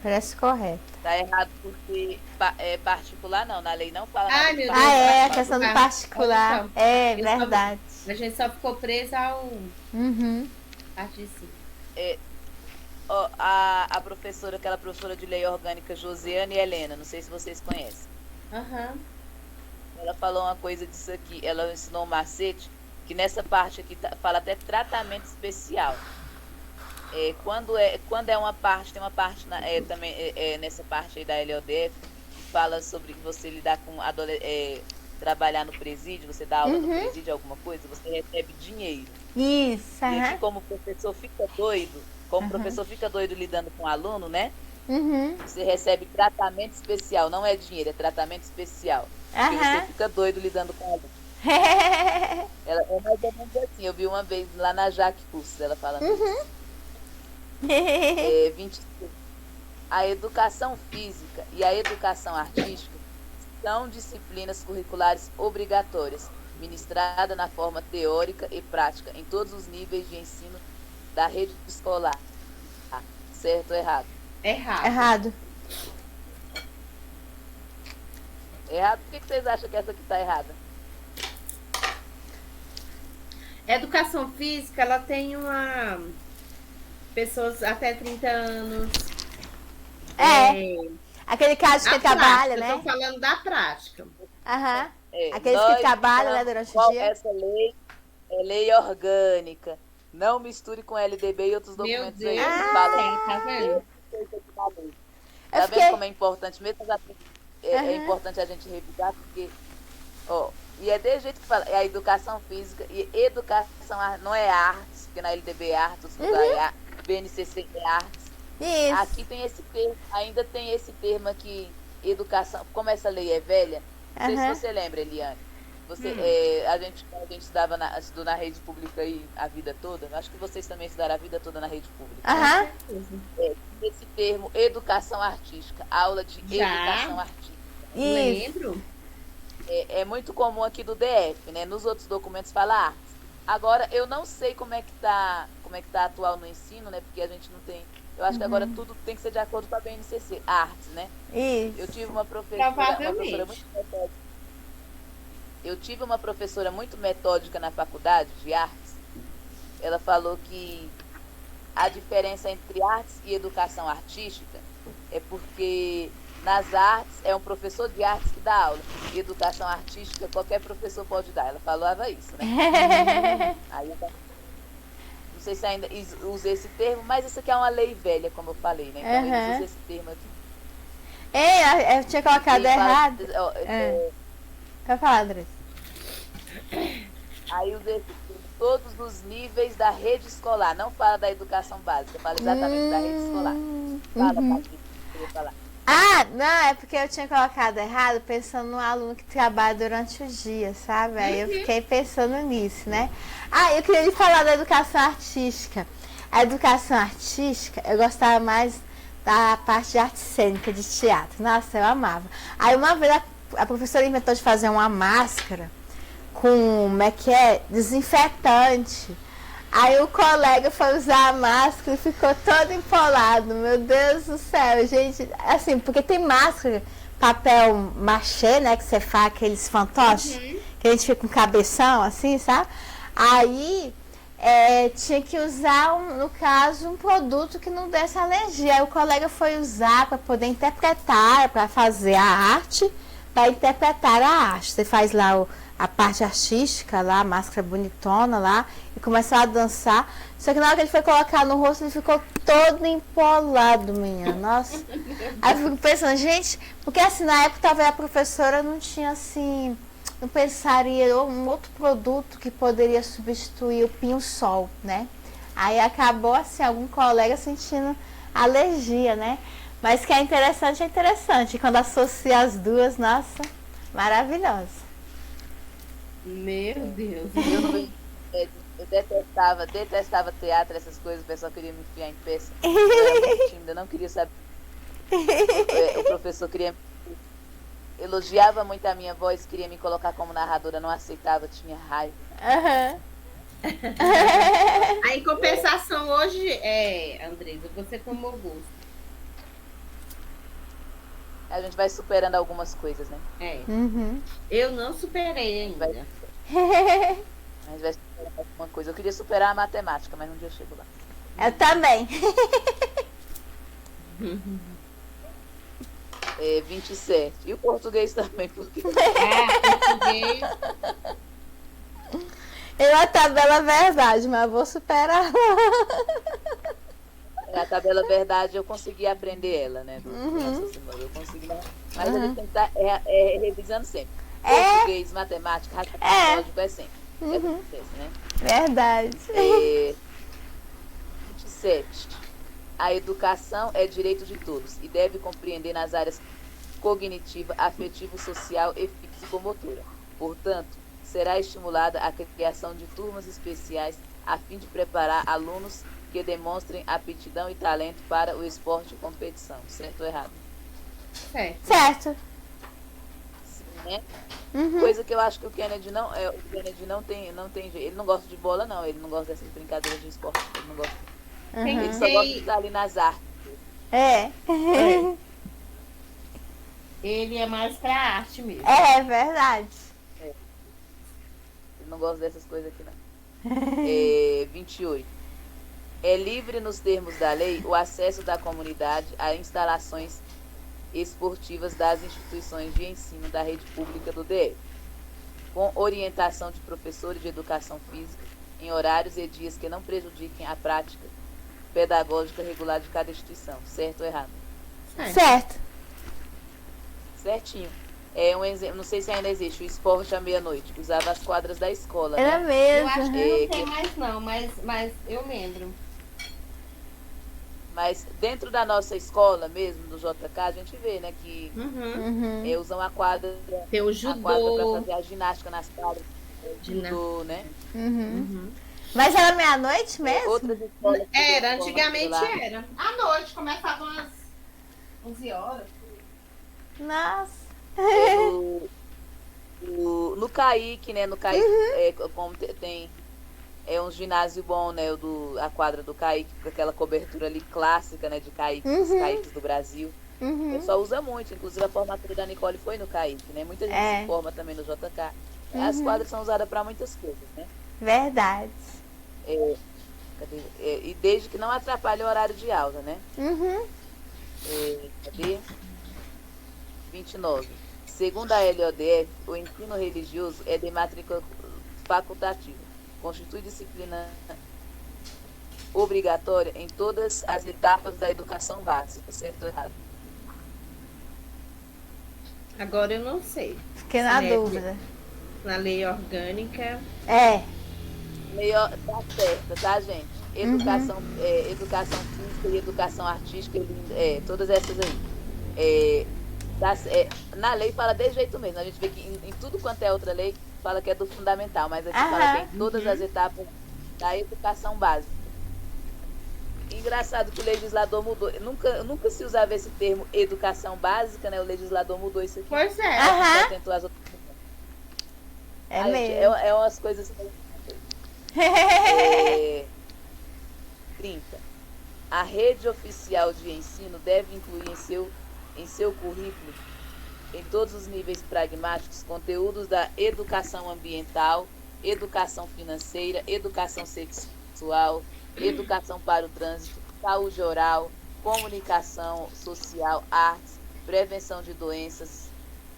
Parece correto. Tá errado porque particular não, na lei não fala nada de particular. A questão do particular. Então, Verdade. A gente só ficou presa ao parte de cima. A professora, aquela professora de lei orgânica, Josiane Helena, não sei se vocês conhecem. Ela falou uma coisa disso aqui, ela ensinou um macete, que nessa parte aqui fala até tratamento especial. Quando é uma parte, tem uma parte também nessa parte aí da LODF, que fala sobre você lidar com trabalhar no presídio, você dá aula no presídio, alguma coisa, você recebe dinheiro. Isso. E aqui, como o professor fica doido, lidando com o aluno, né? Você recebe tratamento especial, não é dinheiro, é tratamento especial. Porque você fica doido lidando com o aluno. Ela é mais ou menos assim, eu vi uma vez lá na Jaque Cursos, ela falando isso. 26. A educação física e a educação artística são disciplinas curriculares obrigatórias, ministrada na forma teórica e prática em todos os níveis de ensino da rede escolar. Certo ou errado? Errado. Errado? Por que vocês acham que essa aqui tá errada? Educação física, ela tem uma... Pessoas até 30 anos. Aquele caso que trabalha, né? Eu tô falando da prática. Aham. Aqueles que trabalham, né, durante o dia. Essa lei é lei orgânica. Não misture com LDB e outros documentos aí. Tá vendo? Tá vendo como é importante mesmo? É importante a gente revisar, porque... Ó, e é desse jeito que fala. É a educação física e educação... Não é artes, porque na LDB é artes, é BNCC é artes. Isso. Aqui tem esse termo, ainda tem esse termo aqui, educação. Como essa lei é velha, não sei se você lembra, Eliane. A gente estudou na rede pública aí a vida toda. Acho que vocês também estudaram a vida toda na rede pública. Esse termo, educação artística, aula de educação artística. Lembro. É muito comum aqui do DF, né? Nos outros documentos fala artes. Agora, eu não sei como é que tá atual no ensino, né? Porque a gente não tem... Eu acho que agora tudo tem que ser de acordo com a BNCC, artes, né? Isso. Eu tive uma professora muito metódica. Eu tive uma professora muito metódica na faculdade de artes. Ela falou que a diferença entre artes e educação artística é porque nas artes é um professor de artes que dá aula. E educação artística qualquer professor pode dar. Ela falava isso, né? Aí não sei se ainda usa esse termo, mas isso aqui é uma lei velha, como eu falei, né? Então eles usam esse termo aqui. Eu tinha colocado errado. Pode falar, André. Aí usa esse termo, todos os níveis da rede escolar. Não fala da educação básica, fala exatamente da rede escolar. Fala, Patrícia, eu ia falar. Não, é porque eu tinha colocado errado pensando no aluno que trabalha durante o dia, sabe? Aí eu fiquei pensando nisso, né? Eu queria lhe falar da educação artística. A educação artística, eu gostava mais da parte de arte cênica, de teatro. Nossa, eu amava. Aí uma vez a professora inventou de fazer uma máscara com, desinfetante. Aí o colega foi usar a máscara e ficou todo empolado. Meu Deus do céu, gente. Assim, porque tem máscara, papel machê, né? Que você faz aqueles fantoches, que a gente fica com cabeção, assim, sabe? Aí tinha que usar, no caso, um produto que não desse alergia. Aí o colega foi usar para poder interpretar, para fazer a arte, para interpretar a arte. Você faz lá a parte artística lá, a máscara bonitona lá, e começou a dançar. Só que na hora que ele foi colocar no rosto, ele ficou todo empolado, menina. Nossa. Aí eu fico pensando, gente, porque assim, na época talvez a professora não tinha assim, não pensaria um outro produto que poderia substituir o pinho-sol, né? Aí acabou assim, algum colega sentindo alergia, né? Mas que é interessante, é interessante. Quando associa as duas, nossa, maravilhosa. Meu Deus. Eu detestava teatro, essas coisas, o pessoal queria me enfiar em peça. Eu era muito tímida, não queria saber. O professor elogiava muito a minha voz, queria me colocar como narradora, não aceitava, tinha raiva. Aí, em compensação, hoje, Andresa, você tomou gosto. A gente vai superando algumas coisas, né? Eu não superei ainda. A gente vai superar alguma coisa. Eu queria superar a matemática, mas um dia eu chego lá. Eu também. 27. E o português também, porque... português... A tabela verdade, mas eu vou superar. A tabela verdade eu consegui aprender ela, né? Eu consegui, mas a gente tem que estar revisando sempre. Português, matemática, raciocínio é sempre. Né? Verdade. 27. A educação é direito de todos e deve compreender nas áreas cognitiva, afetivo, social e psicomotora. Portanto, será estimulada a criação de turmas especiais a fim de preparar alunos que demonstrem aptidão e talento para o esporte e competição. Certo ou errado? Certo. Sim, né? Coisa que eu acho que o Kennedy não tem jeito. Ele não gosta de bola, não. Ele não gosta dessas brincadeiras de esporte. Ele não gosta. Ele só gosta de estar ali nas artes. Ele é mais pra arte mesmo. É verdade. Eu não gosto dessas coisas aqui, não. 28. É livre nos termos da lei o acesso da comunidade a instalações esportivas das instituições de ensino da rede pública do DF, com orientação de professores de educação física em horários e dias que não prejudiquem a prática pedagógica regular de cada instituição. Certo ou errado? Certo. Certinho. É um exemplo, não sei se ainda existe, o esporte à meia-noite. Usava as quadras da escola. Era né? mesmo. Eu acho que não tem mais não, mas eu lembro. Mas dentro da nossa escola mesmo, do JK, a gente vê, né, que usam a quadra, Tem o a quadra para judô. fazer a ginástica nas quadras, judô, né? Mas era meia-noite mesmo? Outras escolas que Era, formam antigamente lá. era. À noite, começava umas 11 horas. Nossa. No CAIC, né? No CAIC, como tem um ginásio bom, né? A quadra do CAIC, com aquela cobertura ali clássica, né? De CAIC, os CAICs do Brasil. O pessoal usa muito, inclusive a formatura da Nicole foi no CAIC, né? Muita gente se forma também no JK. As quadras são usadas para muitas coisas, né? Verdade. E desde que não atrapalhe o horário de aula, né? Cadê? 29. Segundo a LODF, o ensino religioso é de matrícula facultativa. Constitui disciplina obrigatória em todas as etapas da educação básica, certo ou errado? Agora eu não sei. Fiquei na dúvida. Na lei orgânica. Tá certa, tá, gente? Educação física e educação artística, todas essas aí. Na lei fala desse jeito mesmo. A gente vê que em tudo quanto é outra lei, fala que é do fundamental, mas aqui fala que é em todas as etapas da educação básica. Engraçado que o legislador mudou. Nunca se usava esse termo educação básica, né? O legislador mudou isso aqui. Pois é. Tentou as outras. Mesmo. É umas coisas. 30. A rede oficial de ensino deve incluir em seu currículo, em todos os níveis pragmáticos, conteúdos da educação ambiental, educação financeira, educação sexual, educação para o trânsito, saúde oral, comunicação social, artes, prevenção de doenças,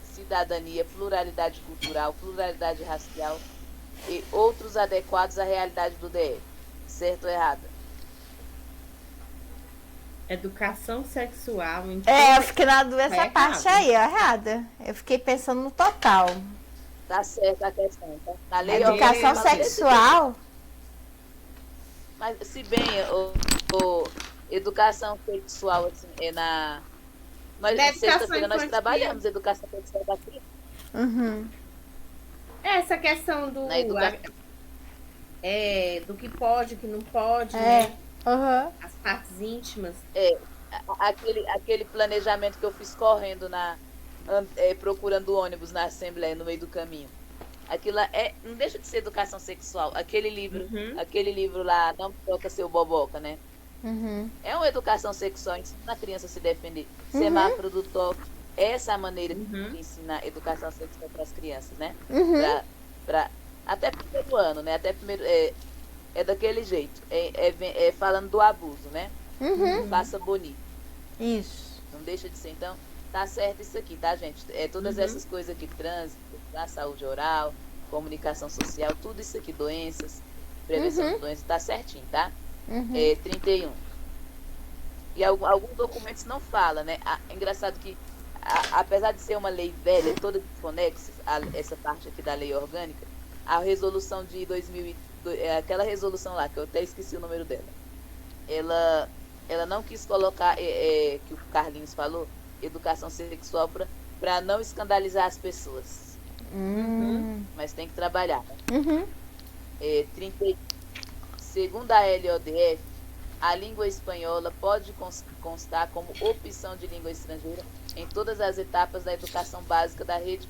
cidadania, pluralidade cultural, pluralidade racial e outros adequados à realidade do DF. Certo ou errado? Educação sexual. Eu fiquei na dúvida essa parte aí, errada. Eu fiquei pensando no total. Tá certa a questão. Tá? Na lei educação sexual? Mas se bem educação sexual assim, é na sexta-feira nós trabalhamos educação sexual da criança. Essa questão do do que pode, que não pode, né? As partes íntimas. Aquele planejamento que eu fiz correndo procurando ônibus na Assembleia no meio do caminho. Aquilo não deixa de ser educação sexual. Aquele livro lá, Não Toca Seu Boboca, né? É uma educação sexual, ensina a criança a se defender. Semáforo do toque. Essa é a maneira de ensinar educação sexual para as crianças, né? Até primeiro ano, né? Até primeiro. É daquele jeito. Falando do abuso, né? Faça bonito. Isso. Não deixa de ser, então. Tá certo isso aqui, tá, gente? Todas essas coisas aqui, trânsito, a saúde oral, comunicação social, tudo isso aqui, doenças, prevenção de doenças, tá certinho, tá? 31. E alguns documentos não falam, né? É engraçado que, apesar de ser uma lei velha, toda desconexa, essa parte aqui da lei orgânica, a resolução de 2002, aquela resolução lá, que eu até esqueci o número dela, ela não quis colocar, que o Carlinhos falou, educação sexual para não escandalizar as pessoas. Mas tem que trabalhar. 30. Segundo a LODF, a língua espanhola pode constar como opção de língua estrangeira em todas as etapas da educação básica da rede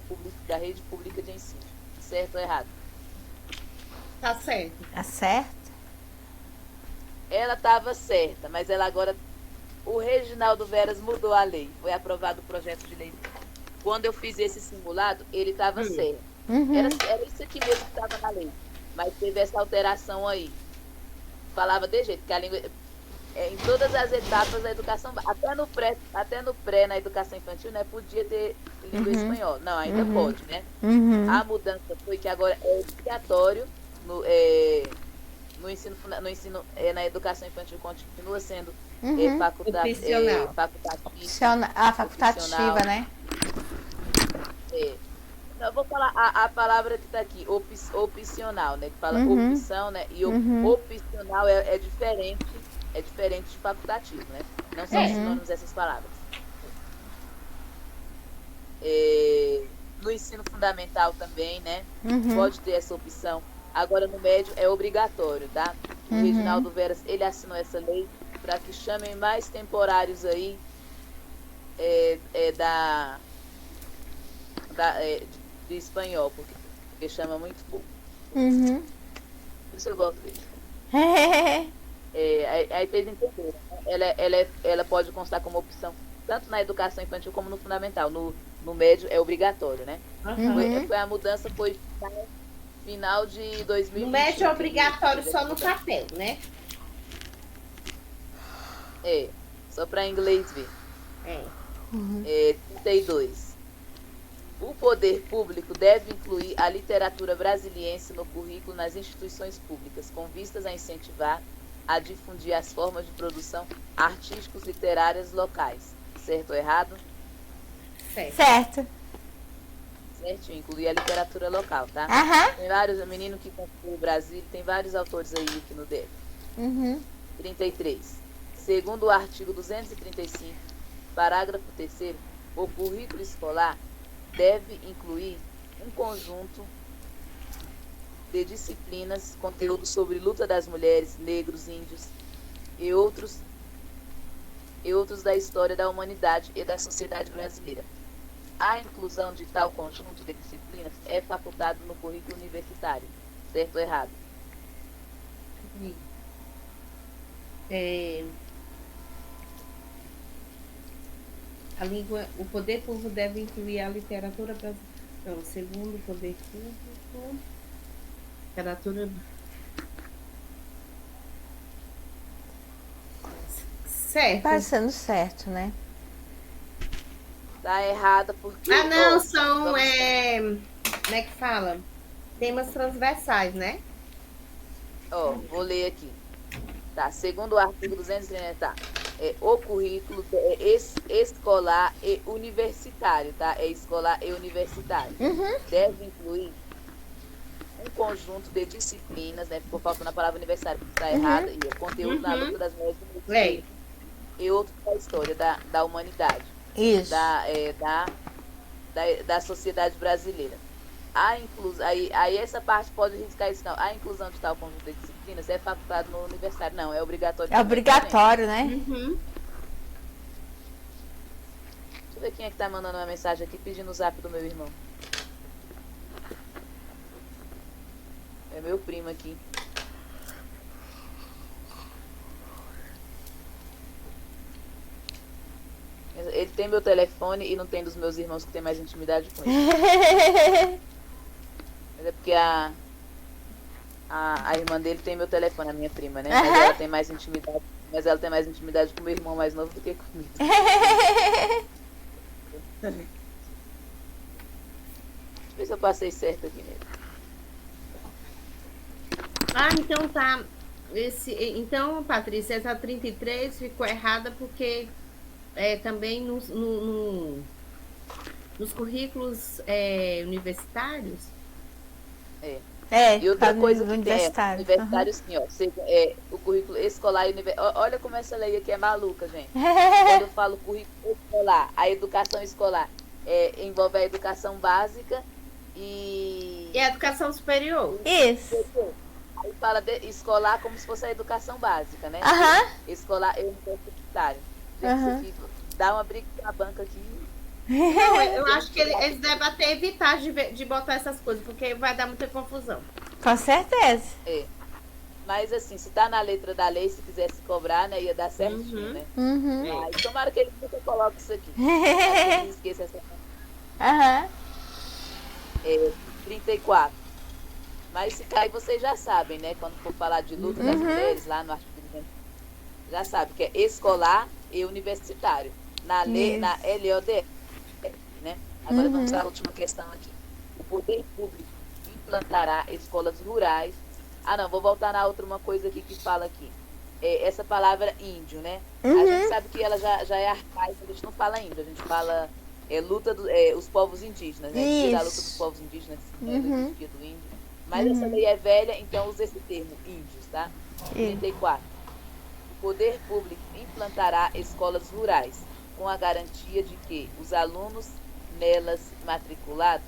pública de ensino. Certo ou errado? Tá certo. Tá certo? Ela estava certa, mas ela agora... O Reginaldo Veras mudou a lei. Foi aprovado o projeto de lei quando eu fiz esse simulado, ele estava certo. Era isso aqui mesmo que estava na lei. Mas teve essa alteração aí. Falava de jeito, que a língua... em todas as etapas da educação, até no pré, na educação infantil, né, podia ter língua espanhola. Não, ainda pode, né? A mudança foi que agora é obrigatório no ensino, na educação infantil, continua sendo facultativa. Facultativa, né? Eu vou falar a palavra que está aqui, opcional, né? Que fala opção, né? E opcional é diferente. É diferente de facultativo, né? Não são sinônimos essas palavras. No ensino fundamental também, né? Pode ter essa opção. Agora no médio é obrigatório, tá? O Reginaldo Veras, ele assinou essa lei para que chamem mais temporários aí de espanhol, porque chama muito pouco. Por isso eu gosto dele. Aí vocês entenderam, né? Ela pode constar como opção tanto na educação infantil como no fundamental. No médio é obrigatório, né? A mudança foi no final de 2020. No médio é obrigatório só no papel, né? Só para inglês ver. 32. O poder público deve incluir a literatura brasiliense no currículo nas instituições públicas, com vistas a incentivar a difundir as formas de produção artísticos literárias locais. Certo ou errado? Certo. Certinho, incluir a literatura local, tá? Tem vários, o menino que construiu o Brasil, tem vários autores aí aqui no DF. 33. Segundo o artigo 235, parágrafo 3º, o currículo escolar deve incluir um conjunto de disciplinas, conteúdo sobre luta das mulheres, negros, índios e outros da história da humanidade e da sociedade brasileira. A inclusão de tal conjunto de disciplinas é facultado no currículo universitário. Certo ou errado? A língua, o poder público deve incluir a literatura brasileira. Não, segundo o poder público, literatura. Certo. Parecendo certo, né? Tá errada porque... não, são... como é que fala? Temas transversais, né? Vou ler aqui. Tá, segundo o artigo 230, tá? O currículo escolar e universitário, tá? É escolar e universitário. Deve incluir um conjunto de disciplinas, né? Ficou faltando a palavra universitário, porque está errada, e o conteúdo na luta das mulheres e outro da história da humanidade. Isso. Da sociedade brasileira. Aí essa parte pode riscar isso, não. A inclusão de tal conjunto de disciplinas é facultado no universitário. Não, é obrigatório. É obrigatório, né? Deixa eu ver quem é que tá mandando uma mensagem aqui pedindo o zap do meu irmão. É meu primo aqui. Ele tem meu telefone e não tem dos meus irmãos que tem mais intimidade com ele. Mas é porque a irmã dele tem meu telefone, a minha prima, né? Mas ela tem mais intimidade. Mas ela tem mais intimidade com o meu irmão mais novo do que comigo. Deixa eu ver se eu passei certo aqui nele. Então tá. Então, Patrícia, essa 33 ficou errada porque também nos currículos universitários. E outra coisa que universitário. Universitário, sim, ó. O currículo escolar e universitário. Olha como essa lei aqui é maluca, gente. Quando eu falo currículo escolar, a educação escolar envolve a educação básica e a educação superior. Isso. Aí fala de escolar como se fosse a educação básica, né? Escolar e universitário. Gente, dá uma briga na banca aqui. Não, eu acho que eles devem até evitar de botar essas coisas, porque vai dar muita confusão. Com certeza. Mas assim, se tá na letra da lei, se quisesse cobrar, né, ia dar certinho, né? Mas tomara que ele nunca coloque isso aqui. Não esqueça essa. Aham. 34. Mas se cair, vocês já sabem, né? Quando for falar de luta das mulheres, lá no artigo 200, já sabe que é escolar e universitário. Na lei, na LOD, né? Agora vamos à última questão aqui. O poder público implantará escolas rurais. Ah, não, vou voltar na outra uma coisa aqui que fala aqui. Essa palavra índio, né? A gente sabe que ela já é arcaica, a gente não fala índio, a gente fala luta os povos indígenas, né? Dia da luta dos povos indígenas, dia do índio. Mas essa lei é velha, então usa esse termo, índios, tá? 34. O poder público implantará escolas rurais, com a garantia de que os alunos nelas matriculados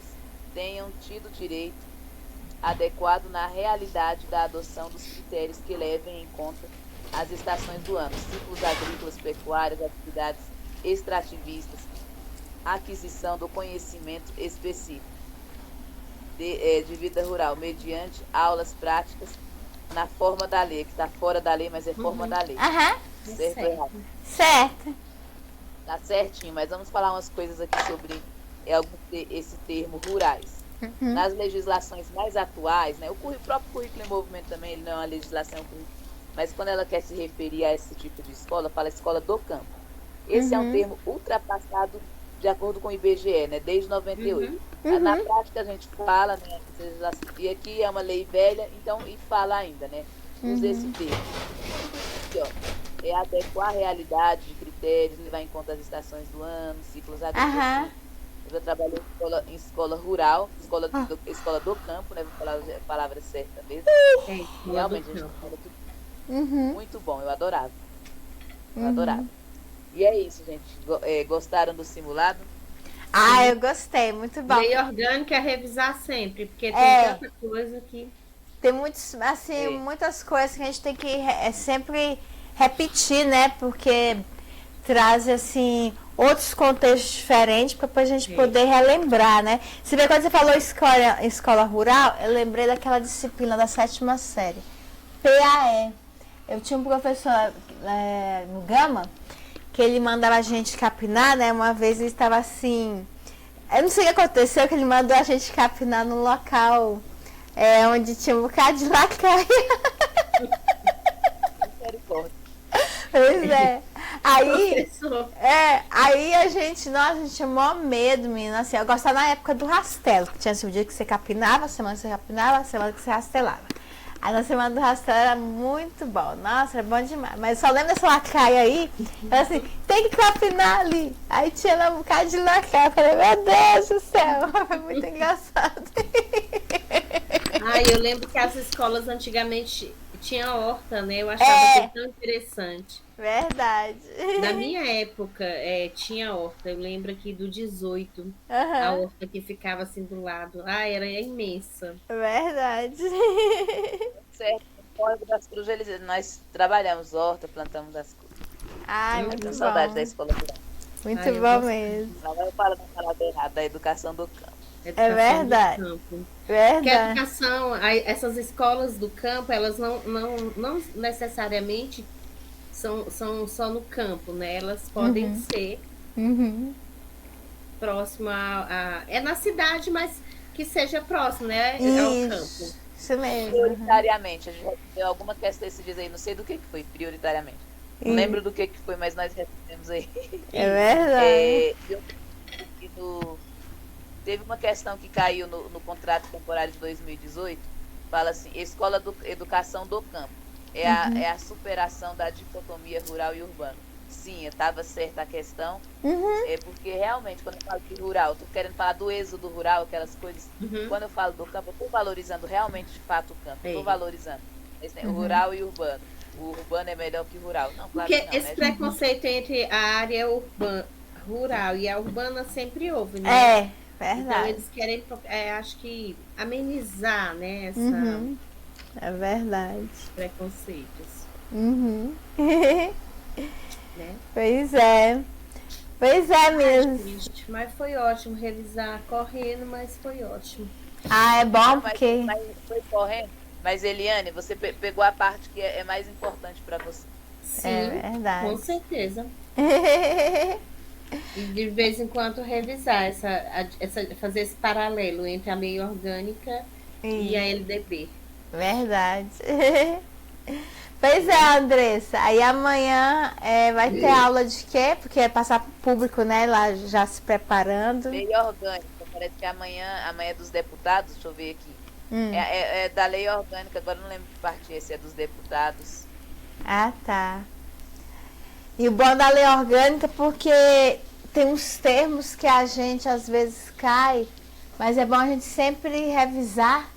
tenham tido direito adequado na realidade da adoção dos critérios que levem em conta as estações do ano, ciclos agrícolas, pecuários, atividades extrativistas, aquisição do conhecimento específico de vida rural, mediante aulas práticas na forma da lei, que está fora da lei, mas é forma da lei. Certo ou errado? Certo. Tá certinho, mas vamos falar umas coisas aqui sobre esse termo rurais. Nas legislações mais atuais, né, o próprio currículo em movimento também, ele não é uma legislação, mas quando ela quer se referir a esse tipo de escola, fala escola do campo. Esse é um termo ultrapassado de acordo com o IBGE, né, desde 98. Na prática a gente fala, né, e aqui é uma lei velha, então, e fala ainda, né, usa esse termo. Aqui, ó, é adequar a realidade de critérios, levar em conta as estações do ano, ciclos agrícolas. Eu já trabalhei em escola rural, escola do campo, né, vou falar a palavra certa mesmo. Realmente, a gente fala tudo. Muito bom, eu adorava. Eu adorava. E é isso, gente. Gostaram do simulado? Ah, eu gostei, muito bom. Lei orgânica é revisar sempre, porque tem tanta coisa que... Tem muitos, assim, muitas coisas que a gente tem que sempre repetir, né? Porque traz, assim, outros contextos diferentes para a gente poder relembrar, né? Se bem, quando você falou escola rural, eu lembrei daquela disciplina da 7ª série, PAE. Eu tinha um professor no Gama, que ele mandava a gente capinar, né? Uma vez ele estava assim... Eu não sei o que aconteceu, que ele mandou a gente capinar num local onde tinha um bocado de lacaia. Pois é. Aí a gente tinha maior medo, menina. Assim, eu gostava na época do rastelo, que tinha assim, o dia que você capinava, a semana que você capinava, a semana que você rastelava. Aí na semana do rastelo era muito bom. Nossa, era bom demais. Mas só lembro dessa lacaia aí. Eu assim, tem que capinar ali. Aí tinha lá um bocado de lacaia. Eu falei, meu Deus do céu. Foi muito engraçado. Eu lembro que as escolas antigamente tinham horta, né? Eu achava tão interessante. Verdade. Na minha época, tinha horta. Eu lembro aqui do 18. A horta que ficava assim do lado. Era imensa. Verdade. Certo. Córrego das Cruzes, nós trabalhamos horta, plantamos as coisas. Muito tenho bom. saudade da escola rural. Muito bom mesmo. Agora eu falo da palavra errada, da educação do campo. É verdade. Porque a educação, essas escolas do campo, elas não necessariamente são só no campo, né? Elas podem ser próximo é na cidade, mas que seja próximo, né? Ao campo. Isso mesmo. Prioritariamente. A gente deu alguma questão esses dias aí, não sei do que foi, prioritariamente. Não lembro do que foi, mas nós recebemos aí. É verdade. Teve uma questão que caiu no contrato temporário de 2018, fala assim, escola educação do campo. É a superação da dicotomia rural e urbano. Sim, estava certa a questão. É porque realmente, quando eu falo de rural, estou querendo falar do êxodo rural, aquelas coisas. Quando eu falo do campo, eu estou valorizando realmente de fato o campo. Estou valorizando. O rural e o urbano. O urbano é melhor que o rural. Não, claro porque que não, esse preconceito entre a área rural e a urbana sempre houve, né? Verdade. Então eles querem, acho que, amenizar, né, É verdade. preconceitos. Né? Pois é mesmo. Mas foi ótimo revisar correndo, mas foi ótimo. É bom porque... Mas foi correndo. Mas, Eliane, você pegou a parte que é mais importante para você. Sim, é verdade. Com certeza. E de vez em quando revisar fazer esse paralelo entre a lei orgânica e a LDB. Verdade. Pois é, Andressa. Aí amanhã vai ter aula de quê? Porque é passar pro público, né? Lá já se preparando. Lei orgânica. Parece que amanhã é dos deputados. Deixa eu ver aqui. É da lei orgânica. Agora não lembro que parte é. Se é dos deputados. Ah, tá. E o bom da lei orgânica porque tem uns termos que a gente às vezes cai, mas é bom a gente sempre revisar.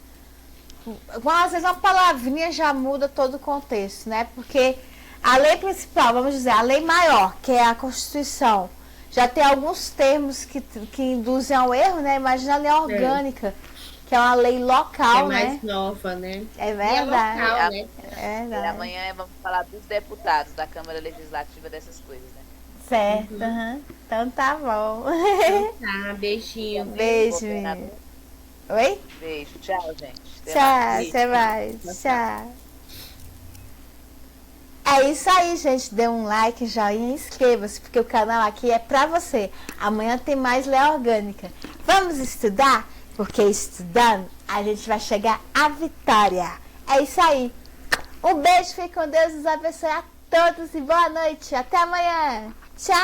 Às vezes uma palavrinha já muda todo o contexto, né? Porque a lei principal, vamos dizer, a lei maior, que é a Constituição, já tem alguns termos que induzem ao erro, né? Imagina a lei orgânica, que é uma lei local, né? É mais nova, né? É verdade. E é local, né? É verdade. E amanhã vamos falar dos deputados da Câmara Legislativa dessas coisas, né? Certo. Então tá bom. Tá, beijinho. Beijo. Oi? Beijo. Tchau, gente. Tchau, até mais. Tchau. É isso aí, gente. Dê um like, joinha e inscreva-se, porque o canal aqui é pra você. Amanhã tem mais Lei Orgânica. Vamos estudar? Porque estudando a gente vai chegar à vitória. É isso aí. Um beijo, fique com Deus, nos abençoe a todos e boa noite. Até amanhã. Tchau.